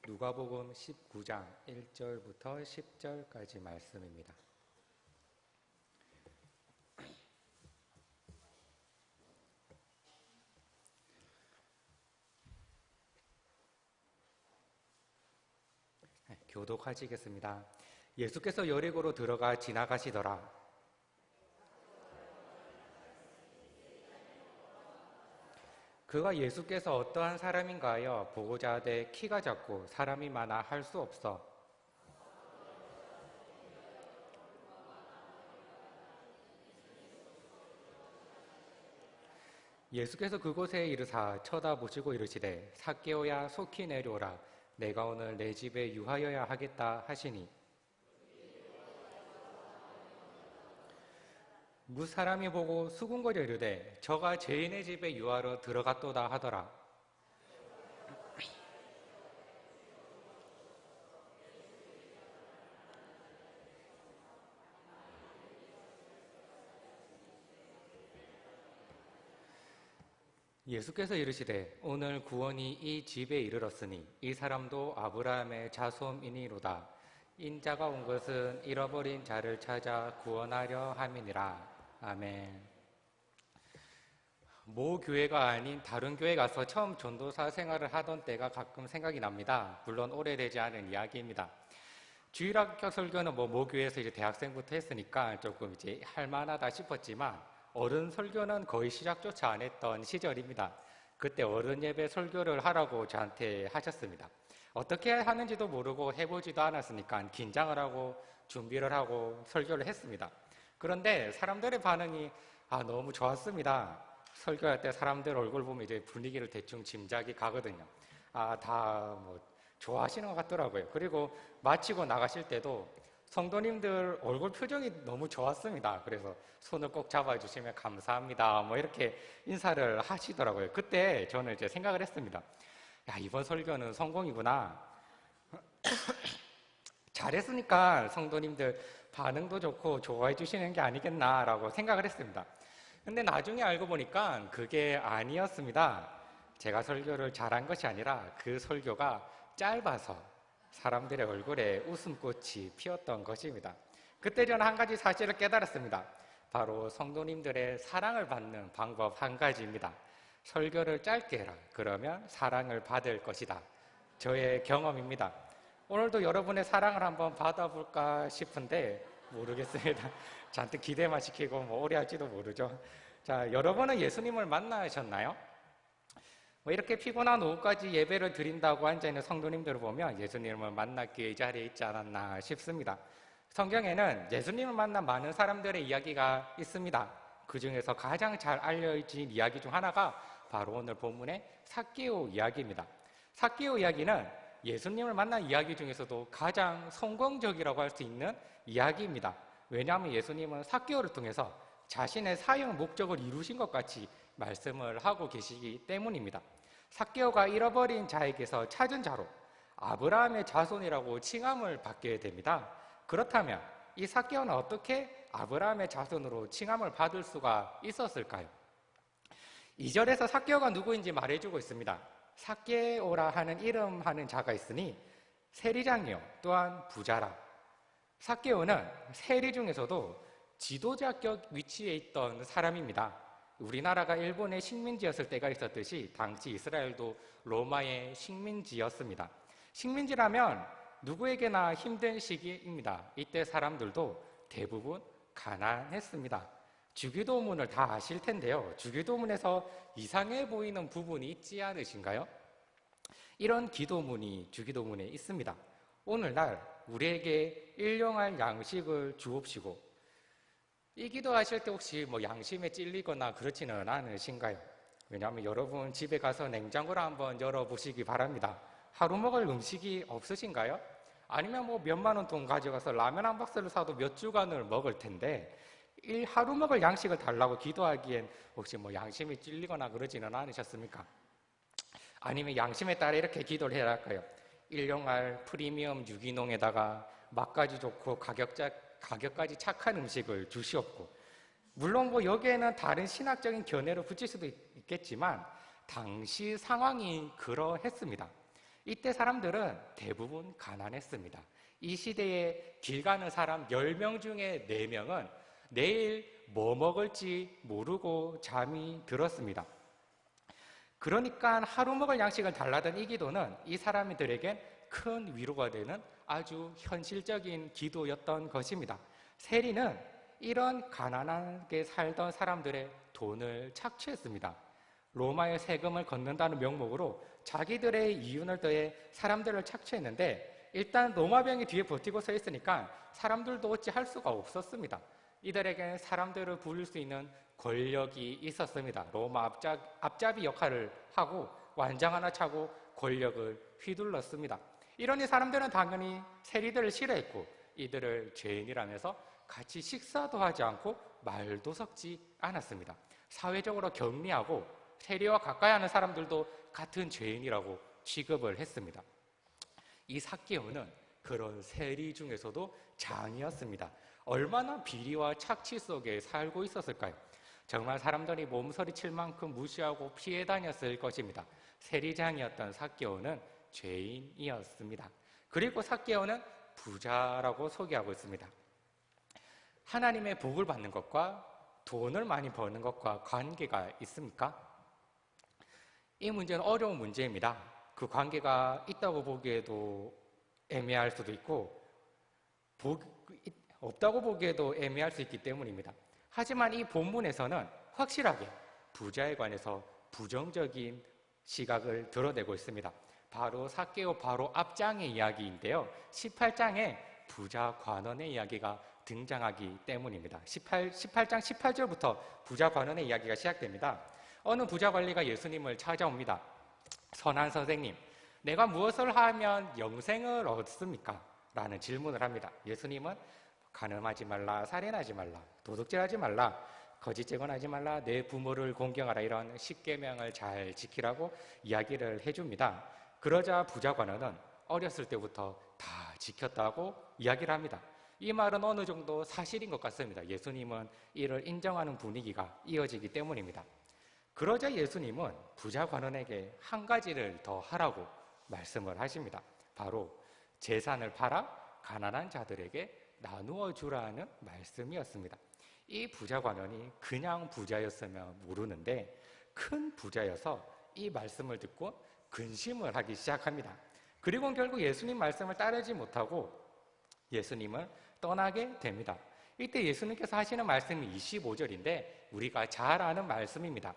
누가복음 19장 1절부터 10절까지 말씀입니다. 교독하시겠습니다. 예수께서 여리고로 들어가 지나가시더라. 그가 예수께서 어떠한 사람인가 하여 보고자 하되 키가 작고 사람이 많아 할 수 없어 예수께서 그곳에 이르사 쳐다보시고 이르시되 삭개오야 속히 내려오라 내가 오늘 내 집에 유하여야 하겠다 하시니 무 사람이 보고 수군거려 이르되 저가 죄인의 집에 유하러 들어갔도다 하더라. 예수께서 이르시되 오늘 구원이 이 집에 이르렀으니 이 사람도 아브라함의 자손이니로다. 인자가 온 것은 잃어버린 자를 찾아 구원하려 함이니라. 아멘. 모 교회가 아닌 다른 교회 가서 처음 전도사 생활을 하던 때가 가끔 생각이 납니다. 물론 오래되지 않은 이야기입니다. 주일학교 설교는 모 교회에서 이제 대학생부터 했으니까 조금 이제 할만하다 싶었지만 어른 설교는 거의 시작조차 안 했던 시절입니다. 그때 어른 예배 설교를 하라고 저한테 하셨습니다. 어떻게 하는지도 모르고 해보지도 않았으니까 긴장을 하고 준비를 하고 설교를 했습니다. 그런데 사람들의 반응이 너무 좋았습니다. 설교할 때 사람들 얼굴 보면 이제 분위기를 대충 짐작이 가거든요. 다 좋아하시는 것 같더라고요. 그리고 마치고 나가실 때도 성도님들 얼굴 표정이 너무 좋았습니다. 그래서 손을 꼭 잡아주시면 감사합니다. 이렇게 인사를 하시더라고요. 그때 저는 이제 생각을 했습니다. 이번 설교는 성공이구나. 잘했으니까 성도님들 반응도 좋고 좋아해 주시는 게 아니겠나라고 생각을 했습니다. 근데 나중에 알고 보니까 그게 아니었습니다. 제가 설교를 잘한 것이 아니라 그 설교가 짧아서 사람들의 얼굴에 웃음꽃이 피었던 것입니다. 그때 저는 한 가지 사실을 깨달았습니다. 바로 성도님들의 사랑을 받는 방법 한 가지입니다. 설교를 짧게 해라. 그러면 사랑을 받을 것이다. 저의 경험입니다. 오늘도 여러분의 사랑을 한번 받아볼까 싶은데 모르겠습니다. 잔뜩 기대만 시키고 오래 할지도 모르죠. 자, 여러분은 예수님을 만나셨나요? 이렇게 피곤한 오후까지 예배를 드린다고 앉아있는 성도님들을 보면 예수님을 만났기에 이 자리에 있지 않았나 싶습니다. 성경에는 예수님을 만난 많은 사람들의 이야기가 있습니다. 그 중에서 가장 잘 알려진 이야기 중 하나가 바로 오늘 본문의 삭개오 이야기입니다. 삭개오 이야기는 예수님을 만난 이야기 중에서도 가장 성공적이라고 할 수 있는 이야기입니다. 왜냐하면 예수님은 삭개오를 통해서 자신의 사역 목적을 이루신 것 같이 말씀을 하고 계시기 때문입니다. 삭개오가 잃어버린 자에게서 찾은 자로 아브라함의 자손이라고 칭함을 받게 됩니다. 그렇다면 이 삭개오는 어떻게 아브라함의 자손으로 칭함을 받을 수가 있었을까요? 2절에서 삭개오가 누구인지 말해주고 있습니다. 삭개오라 하는 이름하는 자가 있으니 세리장이요 또한 부자라. 삭개오는 세리 중에서도 지도자격 위치에 있던 사람입니다. 우리나라가 일본의 식민지였을 때가 있었듯이 당시 이스라엘도 로마의 식민지였습니다. 식민지라면 누구에게나 힘든 시기입니다. 이때 사람들도 대부분 가난했습니다. 주기도문을 다 아실 텐데요. 주기도문에서 이상해 보이는 부분이 있지 않으신가요? 이런 기도문이 주기도문에 있습니다. 오늘날 우리에게 일용할 양식을 주옵시고 이 기도하실 때 혹시 양심에 찔리거나 그렇지는 않으신가요? 왜냐하면 여러분 집에 가서 냉장고를 한번 열어보시기 바랍니다. 하루 먹을 음식이 없으신가요? 아니면 몇만 원 돈 가져가서 라면 한 박스를 사도 몇 주간을 먹을 텐데 하루 먹을 양식을 달라고 기도하기엔 혹시 양심이 찔리거나 그러지는 않으셨습니까? 아니면 양심에 따라 이렇게 기도를 해야 할까요? 일용할 프리미엄 유기농에다가 맛까지 좋고 가격까지 착한 음식을 주시옵고, 물론 여기에는 다른 신학적인 견해를 붙일 수도 있겠지만 당시 상황이 그러했습니다. 이때 사람들은 대부분 가난했습니다. 이 시대에 길 가는 사람 10명 중에 4명은 내일 뭐 먹을지 모르고 잠이 들었습니다. 그러니까 하루 먹을 양식을 달라던 이 기도는 이 사람들에겐 큰 위로가 되는 아주 현실적인 기도였던 것입니다. 세리는 이런 가난하게 살던 사람들의 돈을 착취했습니다. 로마의 세금을 걷는다는 명목으로 자기들의 이윤을 더해 사람들을 착취했는데 일단 로마병이 뒤에 버티고 서 있으니까 사람들도 어찌할 수가 없었습니다. 이들에게는 사람들을 부릴 수 있는 권력이 있었습니다. 로마 앞잡이 역할을 하고 완장 하나 차고 권력을 휘둘렀습니다. 이러니 사람들은 당연히 세리들을 싫어했고 이들을 죄인이라면서 같이 식사도 하지 않고 말도 섞지 않았습니다. 사회적으로 격리하고 세리와 가까이 하는 사람들도 같은 죄인이라고 취급을 했습니다. 이 삭개오는 그런 세리 중에서도 장이었습니다. 얼마나 비리와 착취 속에 살고 있었을까요? 정말 사람들이 몸서리칠 만큼 무시하고 피해 다녔을 것입니다. 세리장이었던 삭개오는 죄인이었습니다. 그리고 삭개오는 부자라고 소개하고 있습니다. 하나님의 복을 받는 것과 돈을 많이 버는 것과 관계가 있습니까? 이 문제는 어려운 문제입니다. 그 관계가 있다고 보기에도 애매할 수도 있고 없다고 보기에도 애매할 수 있기 때문입니다. 하지만 이 본문에서는 확실하게 부자에 관해서 부정적인 시각을 드러내고 있습니다. 바로 삭개오 바로 앞장의 이야기인데요. 18장에 부자 관원의 이야기가 등장하기 때문입니다. 18장 18절부터 부자 관원의 이야기가 시작됩니다. 어느 부자 관리가 예수님을 찾아옵니다. 선한 선생님, 내가 무엇을 하면 영생을 얻습니까? 라는 질문을 합니다. 예수님은 간음하지 말라, 살인하지 말라, 도둑질하지 말라, 거짓 증언하지 말라, 내 부모를 공경하라 이런 10계명을 잘 지키라고 이야기를 해줍니다. 그러자 부자 관원은 어렸을 때부터 다 지켰다고 이야기를 합니다. 이 말은 어느 정도 사실인 것 같습니다. 예수님은 이를 인정하는 분위기가 이어지기 때문입니다. 그러자 예수님은 부자 관원에게 한 가지를 더 하라고 말씀을 하십니다. 바로 재산을 팔아 가난한 자들에게 나누어 주라는 말씀이었습니다. 이 부자 관원이 그냥 부자였으면 모르는데 큰 부자여서 이 말씀을 듣고 근심을 하기 시작합니다. 그리고 결국 예수님 말씀을 따르지 못하고 예수님을 떠나게 됩니다. 이때 예수님께서 하시는 말씀이 25절인데 우리가 잘 아는 말씀입니다.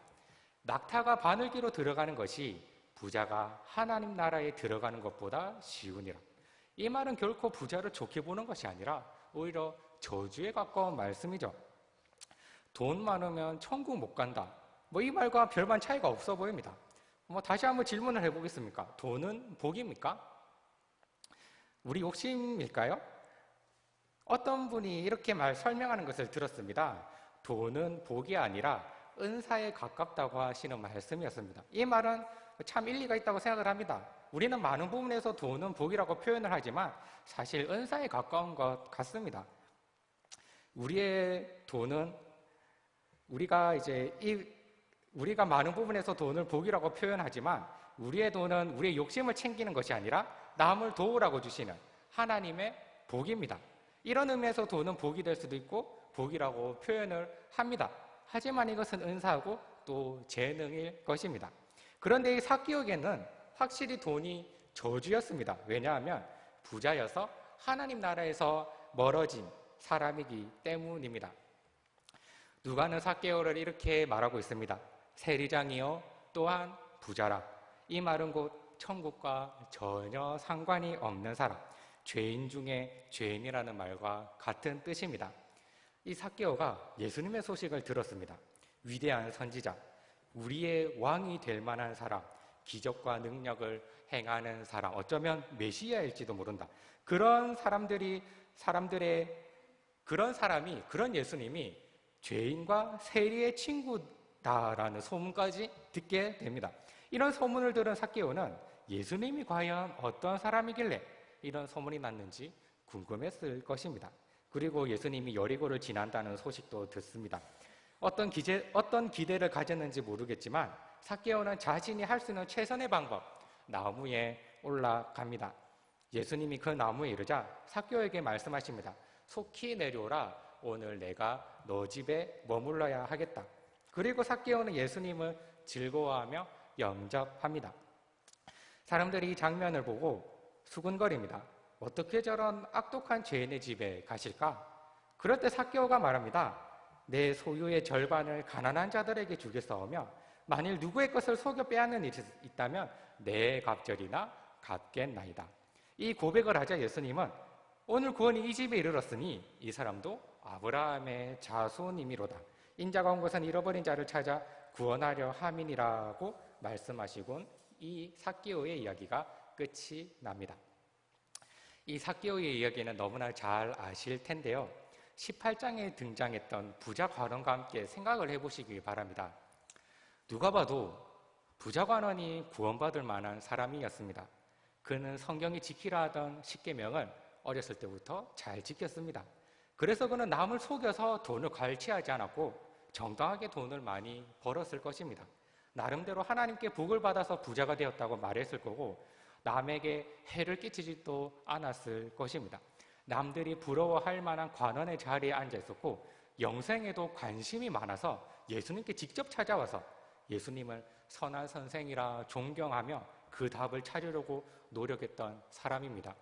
낙타가 바늘기로 들어가는 것이 부자가 하나님 나라에 들어가는 것보다 쉬우니라. 이 말은 결코 부자를 좋게 보는 것이 아니라 오히려 저주에 가까운 말씀이죠. 돈 많으면 천국 못 간다. 이 말과 별반 차이가 없어 보입니다. 다시 한번 질문을 해보겠습니까? 돈은 복입니까? 우리 욕심일까요? 어떤 분이 이렇게 설명하는 것을 들었습니다. 돈은 복이 아니라 은사에 가깝다고 하시는 말씀이었습니다. 이 말은 참 일리가 있다고 생각을 합니다. 우리는 많은 부분에서 돈은 복이라고 표현을 하지만 사실 은사에 가까운 것 같습니다. 우리의 돈은 우리가 많은 부분에서 돈을 복이라고 표현하지만 우리의 돈은 우리의 욕심을 챙기는 것이 아니라 남을 도우라고 주시는 하나님의 복입니다. 이런 의미에서 돈은 복이 될 수도 있고 복이라고 표현을 합니다. 하지만 이것은 은사하고 또 재능일 것입니다. 그런데 이 삭개오에게는 확실히 돈이 저주였습니다. 왜냐하면 부자여서 하나님 나라에서 멀어진 사람이기 때문입니다. 누가는 삭개오를 이렇게 말하고 있습니다. 세리장이요 또한 부자라. 이 말은 곧 천국과 전혀 상관이 없는 사람, 죄인 중에 죄인이라는 말과 같은 뜻입니다. 이 삭개오가 예수님의 소식을 들었습니다. 위대한 선지자, 우리의 왕이 될 만한 사람, 기적과 능력을 행하는 사람, 어쩌면 메시아일지도 모른다. 그런 예수님이 죄인과 세리의 친구다라는 소문까지 듣게 됩니다. 이런 소문을 들은 삭개오는 예수님이 과연 어떤 사람이길래 이런 소문이 났는지 궁금했을 것입니다. 그리고 예수님이 여리고를 지난다는 소식도 듣습니다. 어떤 기대를 가졌는지 모르겠지만 삭개오는 자신이 할 수 있는 최선의 방법, 나무에 올라갑니다. 예수님이 그 나무에 이르자 삭개오에게 말씀하십니다. 속히 내려오라. 오늘 내가 너 집에 머물러야 하겠다. 그리고 삭개오는 예수님을 즐거워하며 영접합니다. 사람들이 이 장면을 보고 수군거립니다. 어떻게 저런 악독한 죄인의 집에 가실까? 그럴 때 삭개오가 말합니다. 내 소유의 절반을 가난한 자들에게 주겠사오며 만일 누구의 것을 속여 빼앗는 일이 있다면 내 갑절이나 갚겠나이다. 이 고백을 하자 예수님은 오늘 구원이 이 집에 이르렀으니 이 사람도 아브라함의 자손임이로다. 인자가 온 것은 잃어버린 자를 찾아 구원하려 함이니라고 말씀하시곤 이 삭개오의 이야기가 끝이 납니다. 이 삭개오의 이야기는 너무나 잘 아실 텐데요. 18장에 등장했던 부자 관원과 함께 생각을 해보시기 바랍니다. 누가 봐도 부자 관원이 구원받을 만한 사람이었습니다. 그는 성경이 지키라 하던 십계명을 어렸을 때부터 잘 지켰습니다. 그래서 그는 남을 속여서 돈을 갈취하지 않았고 정당하게 돈을 많이 벌었을 것입니다. 나름대로 하나님께 복을 받아서 부자가 되었다고 말했을 거고 남에게 해를 끼치지도 않았을 것입니다. 남들이 부러워할 만한 관원의 자리에 앉아 있었고 영생에도 관심이 많아서 예수님께 직접 찾아와서 예수님을 선한 선생이라 존경하며 그 답을 찾으려고 노력했던 사람입니다.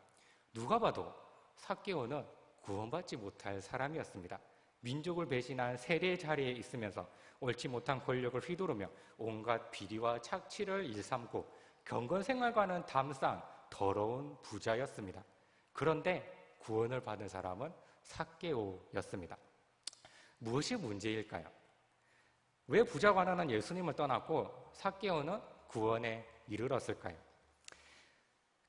누가 봐도 삭개오는 구원받지 못할 사람이었습니다. 민족을 배신한 세리의 자리에 있으면서 옳지 못한 권력을 휘두르며 온갖 비리와 착취를 일삼고 경건 생활과는 담상 더러운 부자였습니다. 그런데 구원을 받은 사람은 삭개오였습니다. 무엇이 문제일까요? 왜 부자 관원은 예수님을 떠났고 삭개오는 구원에 이르렀을까요?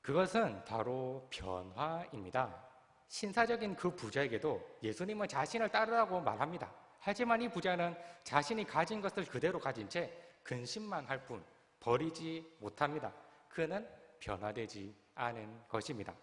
그것은 바로 변화입니다. 신사적인 그 부자에게도 예수님은 자신을 따르라고 말합니다. 하지만 이 부자는 자신이 가진 것을 그대로 가진 채 근심만 할 뿐 버리지 못합니다. 그는 변화되지 않은 것입니다.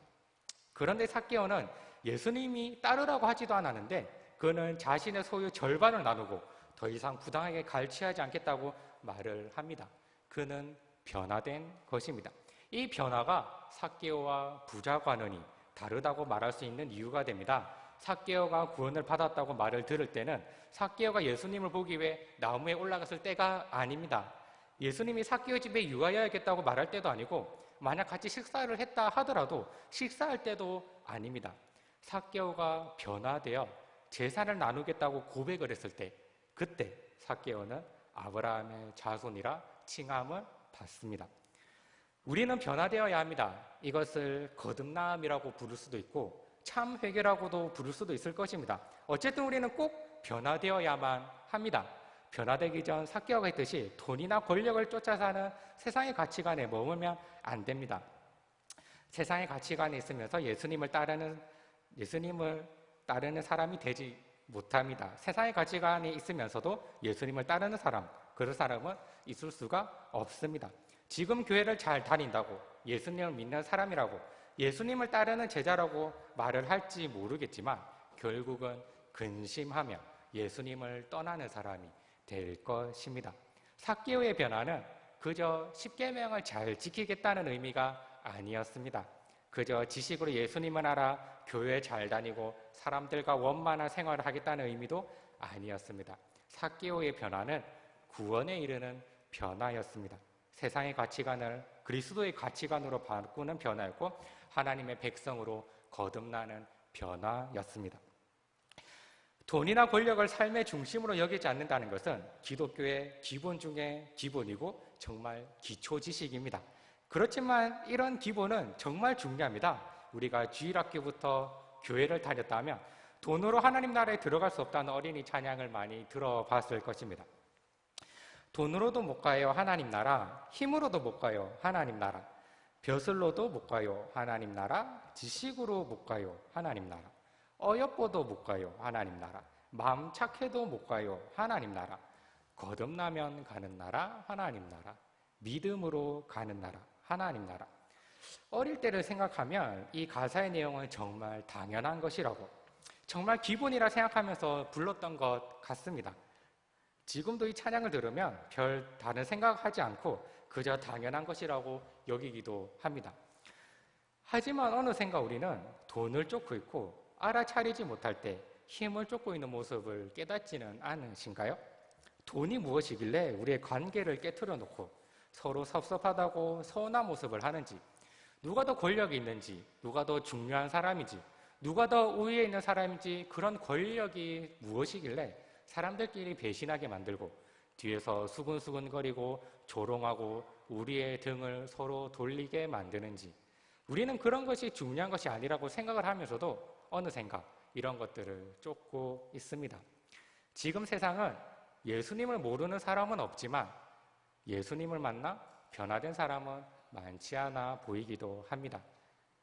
그런데 삭개오는 예수님이 따르라고 하지도 않았는데 그는 자신의 소유 절반을 나누고 더 이상 부당하게 갈취하지 않겠다고 말을 합니다. 그는 변화된 것입니다. 이 변화가 삭개오와 부자 관원이 다르다고 말할 수 있는 이유가 됩니다. 삭개오가 구원을 받았다고 말을 들을 때는 삭개오가 예수님을 보기 위해 나무에 올라갔을 때가 아닙니다. 예수님이 삭개오 집에 유하여야겠다고 말할 때도 아니고 만약 같이 식사를 했다 하더라도 식사할 때도 아닙니다. 삭개오가 변화되어 재산을 나누겠다고 고백을 했을 때 그때 삭개오는 아브라함의 자손이라 칭함을 받습니다. 우리는 변화되어야 합니다. 이것을 거듭남이라고 부를 수도 있고 참 회개라고도 부를 수도 있을 것입니다. 어쨌든 우리는 꼭 변화되어야만 합니다. 변화되기 전 삭개오가 했듯이 돈이나 권력을 쫓아 사는 세상의 가치관에 머물면 안 됩니다. 세상의 가치관에 있으면서 예수님을 따르는 사람이 되지 못합니다. 세상의 가치관이 있으면서도 예수님을 따르는 사람, 그런 사람은 있을 수가 없습니다. 지금 교회를 잘 다닌다고 예수님을 믿는 사람이라고 예수님을 따르는 제자라고 말을 할지 모르겠지만 결국은 근심하며 예수님을 떠나는 사람이 될 것입니다. 삭개오의 변화는 그저 십계명을 잘 지키겠다는 의미가 아니었습니다. 그저 지식으로 예수님을 알아 교회 잘 다니고 사람들과 원만한 생활을 하겠다는 의미도 아니었습니다. 삭개오의 변화는 구원에 이르는 변화였습니다. 세상의 가치관을 그리스도의 가치관으로 바꾸는 변화였고 하나님의 백성으로 거듭나는 변화였습니다. 돈이나 권력을 삶의 중심으로 여기지 않는다는 것은 기독교의 기본 중에 기본이고 정말 기초 지식입니다. 그렇지만 이런 기본은 정말 중요합니다. 우리가 주일학교부터 교회를 다녔다면 돈으로 하나님 나라에 들어갈 수 없다는 어린이 찬양을 많이 들어봤을 것입니다. 돈으로도 못 가요 하나님 나라, 힘으로도 못 가요 하나님 나라, 벼슬로도 못 가요 하나님 나라, 지식으로 못 가요 하나님 나라, 어여뻐도 못 가요 하나님 나라, 마음 착해도 못 가요 하나님 나라, 거듭나면 가는 나라 하나님 나라, 믿음으로 가는 나라 하나님 나라. 어릴 때를 생각하면 이 가사의 내용은 정말 당연한 것이라고 정말 기본이라 생각하면서 불렀던 것 같습니다. 지금도 이 찬양을 들으면 별 다른 생각하지 않고 그저 당연한 것이라고 여기기도 합니다. 하지만 어느샌가 우리는 돈을 쫓고 있고 알아차리지 못할 때 힘을 쫓고 있는 모습을 깨닫지는 않으신가요? 돈이 무엇이길래 우리의 관계를 깨트려 놓고 서로 섭섭하다고 서운한 모습을 하는지, 누가 더 권력이 있는지, 누가 더 중요한 사람인지, 누가 더 우위에 있는 사람인지, 그런 권력이 무엇이길래 사람들끼리 배신하게 만들고 뒤에서 수근수근거리고 조롱하고 우리의 등을 서로 돌리게 만드는지, 우리는 그런 것이 중요한 것이 아니라고 생각을 하면서도 어느샌가 이런 것들을 쫓고 있습니다. 지금 세상은 예수님을 모르는 사람은 없지만 예수님을 만나 변화된 사람은 많지 않아 보이기도 합니다.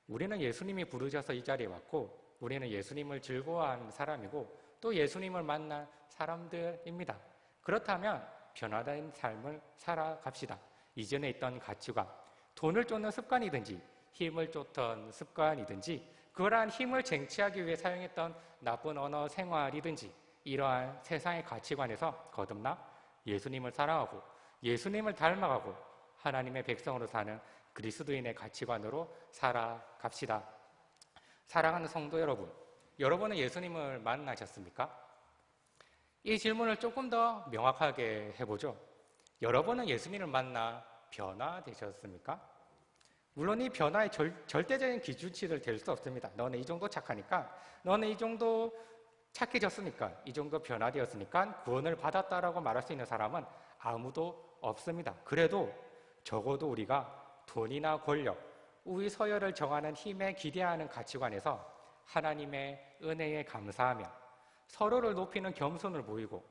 우리는 예수님이 부르셔서 이 자리에 왔고 우리는 예수님을 즐거워하는 사람이고 또 예수님을 만날 사람들입니다. 그렇다면 변화된 삶을 살아갑시다. 이전에 있던 가치관, 돈을 쫓는 습관이든지 힘을 쫓던 습관이든지 그러한 힘을 쟁취하기 위해 사용했던 나쁜 언어 생활이든지 이러한 세상의 가치관에서 거듭나 예수님을 사랑하고 예수님을 닮아가고 하나님의 백성으로 사는 그리스도인의 가치관으로 살아갑시다. 사랑하는 성도 여러분, 여러분은 예수님을 만나셨습니까? 이 질문을 조금 더 명확하게 해보죠. 여러분은 예수님을 만나 변화되셨습니까? 물론 이 변화의 절대적인 기준치를 될 수 없습니다. 너는 이 정도 착하니까, 너는 이 정도 착해졌으니까, 이 정도 변화되었으니까 구원을 받았다라고 말할 수 있는 사람은 아무도 없습니다. 그래도 적어도 우리가 돈이나 권력, 우위 서열을 정하는 힘에 기대하는 가치관에서 하나님의 은혜에 감사하며 서로를 높이는 겸손을 보이고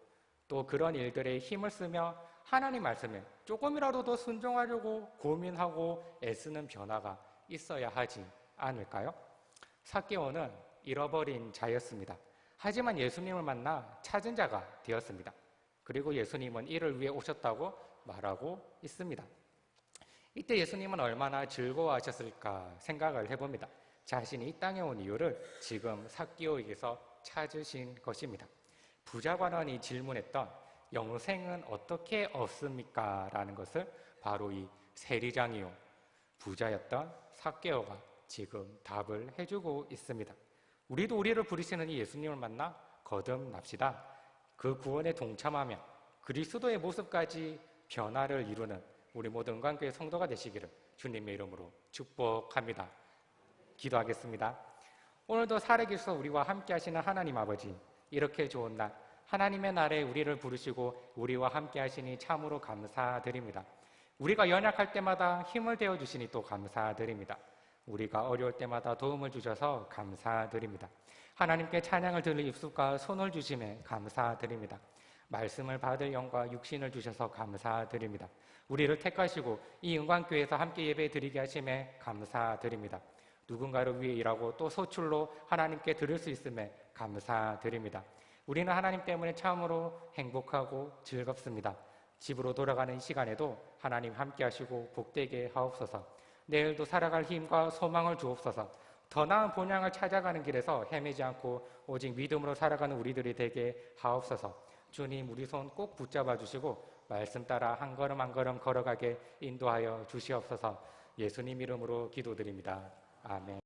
또 그런 일들에 힘을 쓰며 하나님 말씀에 조금이라도 더 순종하려고 고민하고 애쓰는 변화가 있어야 하지 않을까요? 삭개오는 잃어버린 자였습니다. 하지만 예수님을 만나 찾은 자가 되었습니다. 그리고 예수님은 이를 위해 오셨다고 말하고 있습니다. 이때 예수님은 얼마나 즐거워하셨을까 생각을 해봅니다. 자신이 이 땅에 온 이유를 지금 삭개오에게서 찾으신 것입니다. 부자관원이 질문했던 영생은 어떻게 얻습니까? 라는 것을 바로 이 세리장이요 부자였던 삭개오가 지금 답을 해주고 있습니다. 우리도 우리를 부르시는 이 예수님을 만나 거듭납시다. 그 구원에 동참하며 그리스도의 모습까지 변화를 이루는 우리 모든 은광교회 성도가 되시기를 주님의 이름으로 축복합니다. 기도하겠습니다. 오늘도 살아계셔서 우리와 함께 하시는 하나님 아버지, 이렇게 좋은 날 하나님의 날에 우리를 부르시고 우리와 함께 하시니 참으로 감사드립니다. 우리가 연약할 때마다 힘을 되어 주시니 또 감사드립니다. 우리가 어려울 때마다 도움을 주셔서 감사드립니다. 하나님께 찬양을 들을 입술과 손을 주심에 감사드립니다. 말씀을 받을 영과 육신을 주셔서 감사드립니다. 우리를 택하시고 이 은광교회에서 함께 예배 드리게 하심에 감사드립니다. 누군가를 위해 일하고 또 소출로 하나님께 드릴 수 있음에 감사드립니다. 우리는 하나님 때문에 참으로 행복하고 즐겁습니다. 집으로 돌아가는 시간에도 하나님 함께 하시고 복되게 하옵소서. 내일도 살아갈 힘과 소망을 주옵소서. 더 나은 본향을 찾아가는 길에서 헤매지 않고 오직 믿음으로 살아가는 우리들이 되게 하옵소서. 주님, 우리 손 꼭 붙잡아 주시고 말씀 따라 한 걸음 한 걸음 걸어가게 인도하여 주시옵소서. 예수님 이름으로 기도드립니다. 아멘.